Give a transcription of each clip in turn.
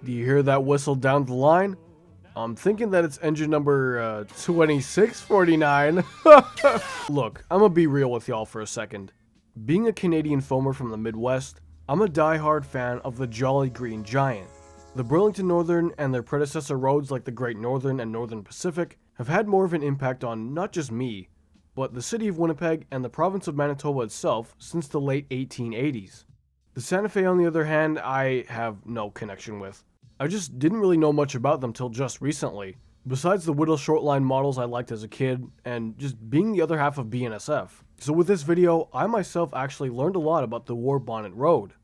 Do you hear that whistle down the line? I'm thinking that it's engine number 2649. Look, I'm gonna be real with y'all for a second. Being a Canadian foamer from the Midwest, I'm a die-hard fan of the Jolly Green Giant. The Burlington Northern and their predecessor roads like the Great Northern and Northern Pacific have had more of an impact on not just me, but the city of Winnipeg and the province of Manitoba itself since the late 1880s. The Santa Fe, on the other hand, I have no connection with. I just didn't really know much about them till just recently, besides the Whittle shortline models I liked as a kid, and just being the other half of BNSF. So with this video, I myself actually learned a lot about the War Bonnet Road.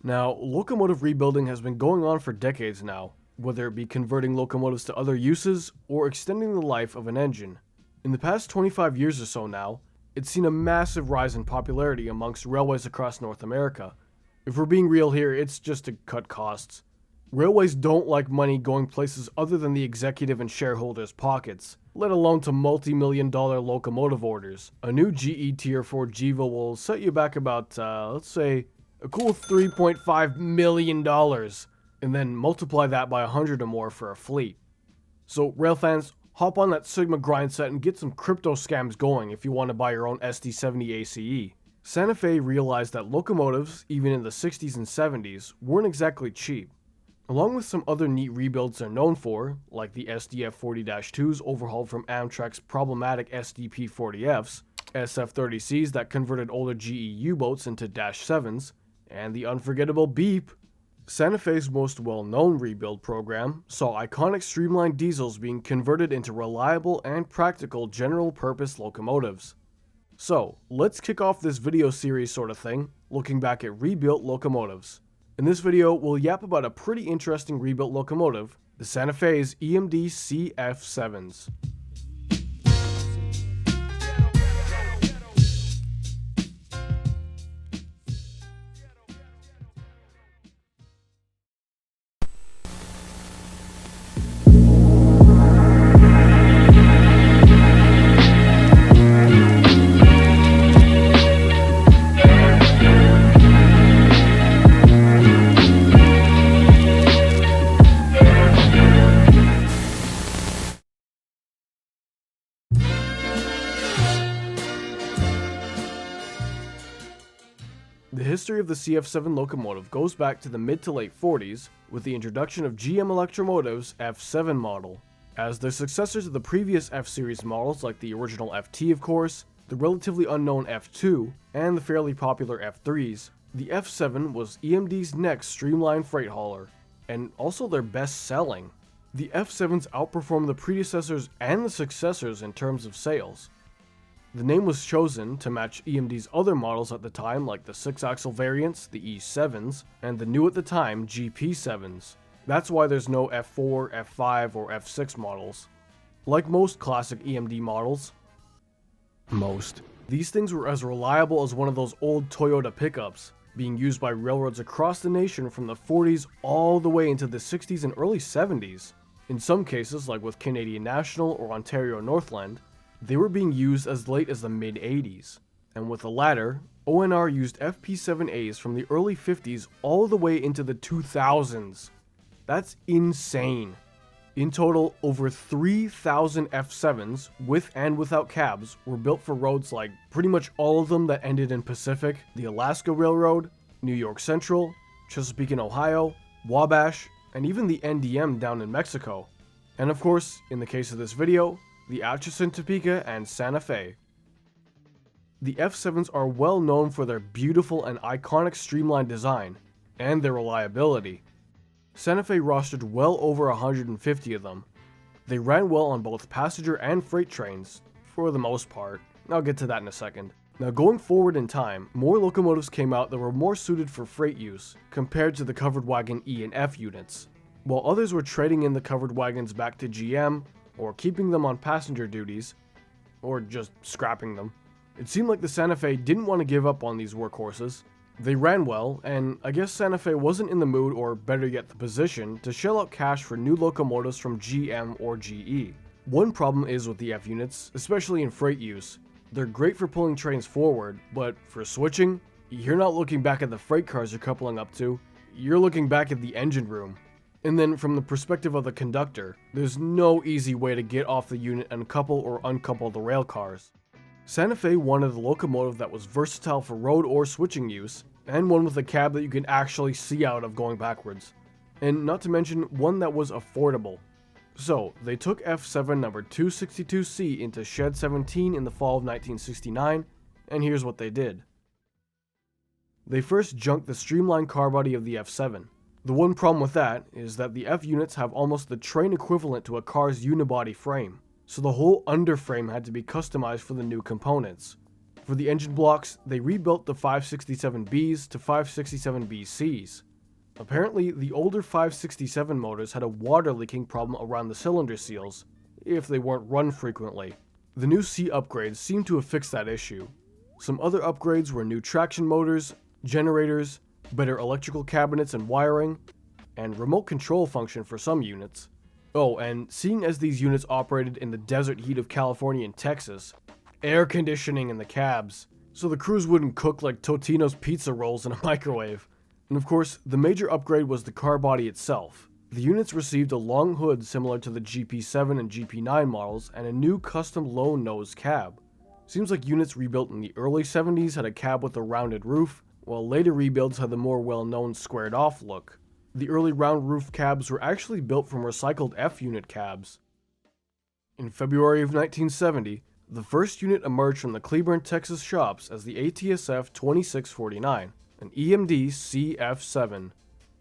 Now, locomotive rebuilding has been going on for decades now, whether it be converting locomotives to other uses, or extending the life of an engine. In the past 25 years or so now, it's seen a massive rise in popularity amongst railways across North America. If we're being real here, it's just to cut costs. Railways don't like money going places other than the executive and shareholders' pockets, let alone to multi-million-dollar locomotive orders. A new GE Tier 4 GEVA will set you back about, let's say, a cool $3.5 million, and then multiply that by 100 or more for a fleet. So, rail fans, hop on that Sigma grind set and get some crypto scams going if you want to buy your own SD70 ACE. Santa Fe realized that locomotives, even in the 60s and 70s, weren't exactly cheap. Along with some other neat rebuilds they're known for, like the SDF 40-2s overhauled from Amtrak's problematic SDP 40Fs, SF30Cs that converted older GE U-boats into -7s, and the unforgettable Beep, Santa Fe's most well-known rebuild program saw iconic streamlined diesels being converted into reliable and practical general-purpose locomotives. So, let's kick off this video series sort of thing, looking back at rebuilt locomotives. In this video, we'll yap about a pretty interesting rebuilt locomotive, the Santa Fe's EMD CF7s. The history of the CF7 locomotive goes back to the mid to late 40s with the introduction of GM Electromotive's F7 model. As the successors of the previous F-series models like the original FT of course, the relatively unknown F2, and the fairly popular F3s, the F7 was EMD's next streamlined freight hauler, and also their best selling. The F7s outperformed the predecessors and the successors in terms of sales. The name was chosen to match EMD's other models at the time like the 6-axle variants, the E7s, and the new at the time GP7s. That's why there's no F4, F5, or F6 models. Like most classic EMD models, these things were as reliable as one of those old Toyota pickups, being used by railroads across the nation from the 40s all the way into the 60s and early 70s. In some cases, like with Canadian National or Ontario Northland, they were being used as late as the mid-80s, and with the latter, ONR used FP7As from the early 50s all the way into the 2000s. That's insane. In total, over 3,000 F7s, with and without cabs, were built for roads like pretty much all of them that ended in Pacific, the Alaska Railroad, New York Central, Chesapeake and Ohio, Wabash, and even the NDM down in Mexico. And of course, in the case of this video, the Atchison, Topeka, and Santa Fe. The F7s are well known for their beautiful and iconic streamlined design, and their reliability. Santa Fe rostered well over 150 of them. They ran well on both passenger and freight trains, for the most part. I'll get to that in a second. Now going forward in time, more locomotives came out that were more suited for freight use, compared to the covered wagon E and F units, while others were trading in the covered wagons back to GM, or keeping them on passenger duties, or just scrapping them. It seemed like the Santa Fe didn't want to give up on these workhorses. They ran well, and I guess Santa Fe wasn't in the mood, or better yet the position, to shell out cash for new locomotives from GM or GE. One problem is with the F units, especially in freight use. They're great for pulling trains forward, but for switching, you're not looking back at the freight cars you're coupling up to, you're looking back at the engine room. And then from the perspective of the conductor, there's no easy way to get off the unit and couple or uncouple the rail cars. Santa Fe wanted a locomotive that was versatile for road or switching use, and one with a cab that you can actually see out of going backwards. And not to mention, one that was affordable. So, they took F7 number 262C into Shed 17 in the fall of 1969, and here's what they did. They first junked the streamlined car body of the F7. The one problem with that is that the F units have almost the train equivalent to a car's unibody frame, so the whole underframe had to be customized for the new components. For the engine blocks, they rebuilt the 567Bs to 567BCs. Apparently, the older 567 motors had a water leaking problem around the cylinder seals, if they weren't run frequently. The new C upgrades seemed to have fixed that issue. Some other upgrades were new traction motors, generators, better electrical cabinets and wiring, and remote control function for some units. Oh, and seeing as these units operated in the desert heat of California and Texas, air conditioning in the cabs, so the crews wouldn't cook like Totino's pizza rolls in a microwave. And of course, the major upgrade was the car body itself. The units received a long hood similar to the GP7 and GP9 models and a new custom low nose cab. Seems like units rebuilt in the early 70s had a cab with a rounded roof, while later rebuilds had the more well-known squared-off look. The early round roof cabs were actually built from recycled F-unit cabs. In February of 1970, the first unit emerged from the Cleburne, Texas shops as the ATSF 2649, an EMD CF7.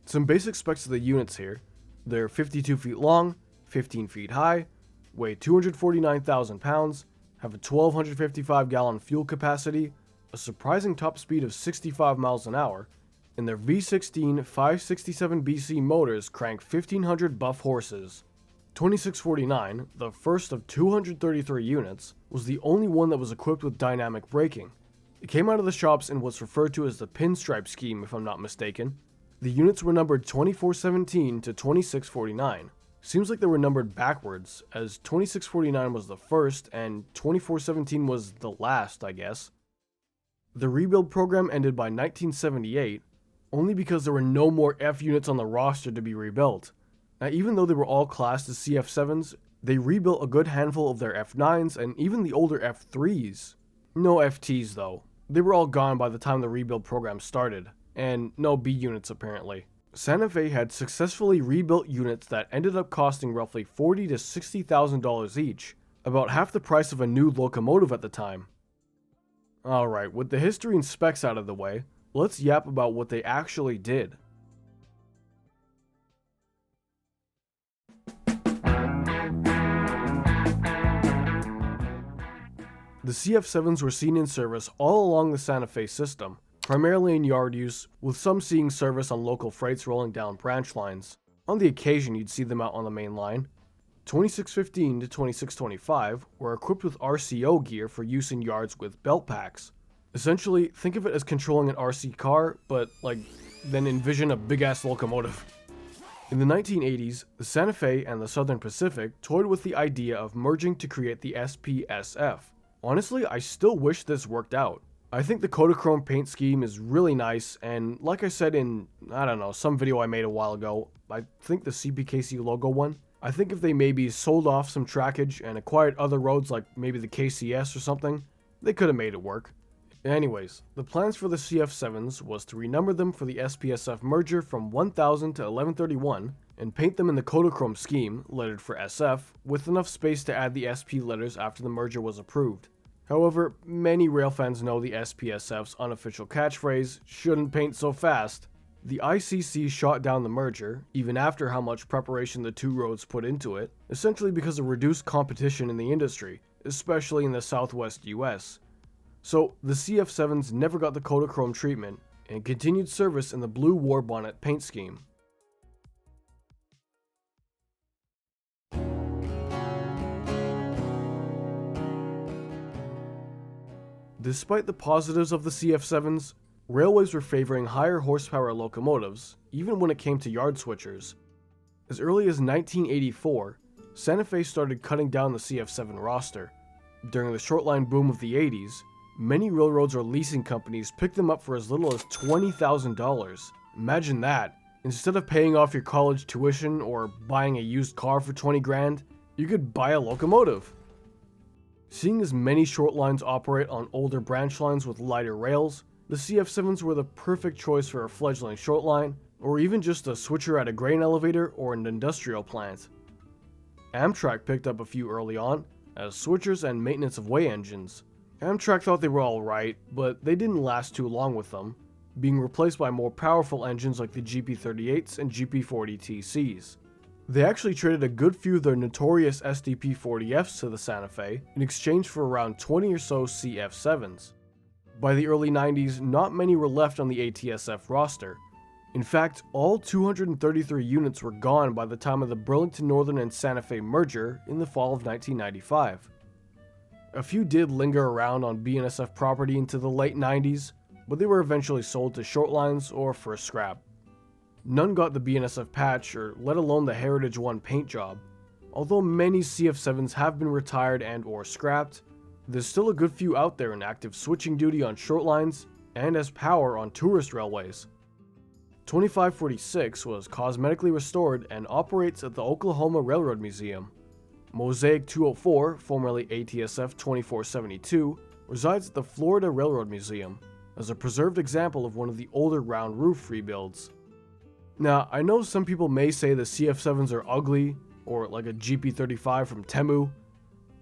Some basic specs of the units here. They're 52 feet long, 15 feet high, weigh 249,000 pounds, have a 1,255-gallon fuel capacity, a surprising top speed of 65 miles an hour, and their V16 567BC motors crank 1,500 buff horses. 2649, the first of 233 units, was the only one that was equipped with dynamic braking. It came out of the shops in what's referred to as the pinstripe scheme, if I'm not mistaken. The units were numbered 2417 to 2649. Seems like they were numbered backwards, as 2649 was the first and 2417 was the last, I guess. The rebuild program ended by 1978, only because there were no more F units on the roster to be rebuilt. Now, even though they were all classed as CF7s, they rebuilt a good handful of their F9s and even the older F3s. No FTs though. They were all gone by the time the rebuild program started, and no B units apparently. Santa Fe had successfully rebuilt units that ended up costing roughly $40,000 to $60,000 each, about half the price of a new locomotive at the time. Alright, with the history and specs out of the way, let's yap about what they actually did. The CF7s were seen in service all along the Santa Fe system, primarily in yard use, with some seeing service on local freights rolling down branch lines. On the occasion you'd see them out on the main line. 2615 to 2625 were equipped with RCO gear for use in yards with belt packs. Essentially, think of it as controlling an RC car, but then envision a big-ass locomotive. In the 1980s, the Santa Fe and the Southern Pacific toyed with the idea of merging to create the SPSF. Honestly, I still wish this worked out. I think the Kodachrome paint scheme is really nice, and like I said in, some video I made a while ago, I think the CPKC logo one, I think if they maybe sold off some trackage and acquired other roads like maybe the KCS or something, they could have made it work. Anyways, the plans for the CF7s was to renumber them for the SPSF merger from 1000 to 1131 and paint them in the Kodachrome scheme, lettered for SF, with enough space to add the SP letters after the merger was approved. However, many railfans know the SPSF's unofficial catchphrase, "shouldn't paint so fast." The ICC shot down the merger, even after how much preparation the two roads put into it, essentially because of reduced competition in the industry, especially in the southwest US. So, the CF7s never got the Kodachrome treatment, and continued service in the blue war bonnet paint scheme. Despite the positives of the CF7s, railways were favoring higher horsepower locomotives, even when it came to yard switchers. As early as 1984, Santa Fe started cutting down the CF7 roster. During the shortline boom of the 80s, many railroads or leasing companies picked them up for as little as $20,000. Imagine that. Instead of paying off your college tuition or buying a used car for 20 grand, you could buy a locomotive. Seeing as many short lines operate on older branch lines with lighter rails, the CF7s were the perfect choice for a fledgling short line, or even just a switcher at a grain elevator or an industrial plant. Amtrak picked up a few early on, as switchers and maintenance of way engines. Amtrak thought they were alright, but they didn't last too long with them, being replaced by more powerful engines like the GP38s and GP40TCs. They actually traded a good few of their notorious SDP40Fs to the Santa Fe in exchange for around 20 or so CF7s. By the early 90s, not many were left on the ATSF roster. In fact, all 233 units were gone by the time of the Burlington Northern and Santa Fe merger in the fall of 1995. A few did linger around on BNSF property into the late 90s, but they were eventually sold to short lines or for scrap. None got the BNSF patch, or let alone the Heritage 1 paint job. Although many CF7s have been retired and or scrapped, there's still a good few out there in active switching duty on short lines and as power on tourist railways. 2546 was cosmetically restored and operates at the Oklahoma Railroad Museum. Mosaic 204, formerly ATSF 2472, resides at the Florida Railroad Museum as a preserved example of one of the older round roof rebuilds. Now, I know some people may say the CF7s are ugly, or like a GP35 from Temu,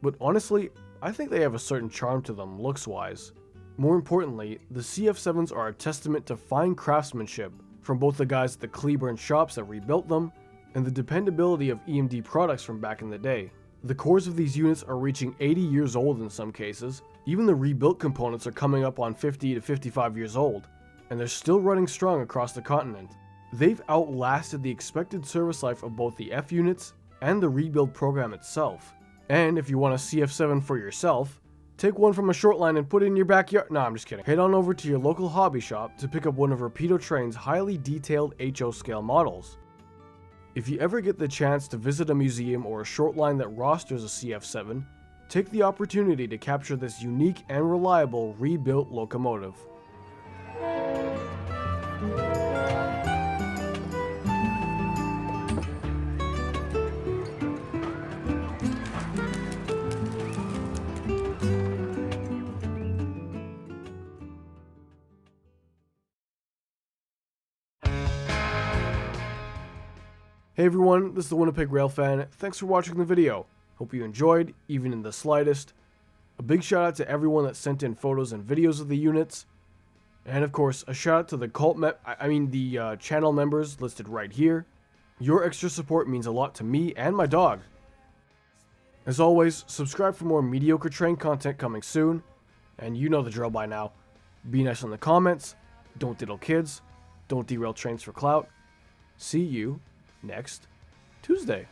but honestly, I think they have a certain charm to them looks-wise. More importantly, the CF7s are a testament to fine craftsmanship from both the guys at the Cleburne shops that rebuilt them, and the dependability of EMD products from back in the day. The cores of these units are reaching 80 years old in some cases, even the rebuilt components are coming up on 50 to 55 years old, and they're still running strong across the continent. They've outlasted the expected service life of both the F units and the rebuild program itself. And if you want a CF7 for yourself, take one from a short line and put it in your backyard. No, I'm just kidding. Head on over to your local hobby shop to pick up one of Rapido Train's highly detailed HO scale models. If you ever get the chance to visit a museum or a short line that rosters a CF7, take the opportunity to capture this unique and reliable rebuilt locomotive. Hey everyone, this is the Winnipeg Railfan. Thanks for watching the video. Hope you enjoyed, even in the slightest. A big shout out to everyone that sent in photos and videos of the units. And of course, a shout out to the channel members listed right here. Your extra support means a lot to me and my dog. As always, subscribe for more mediocre train content coming soon. And you know the drill by now. Be nice in the comments, don't diddle kids, don't derail trains for clout. See you next Tuesday.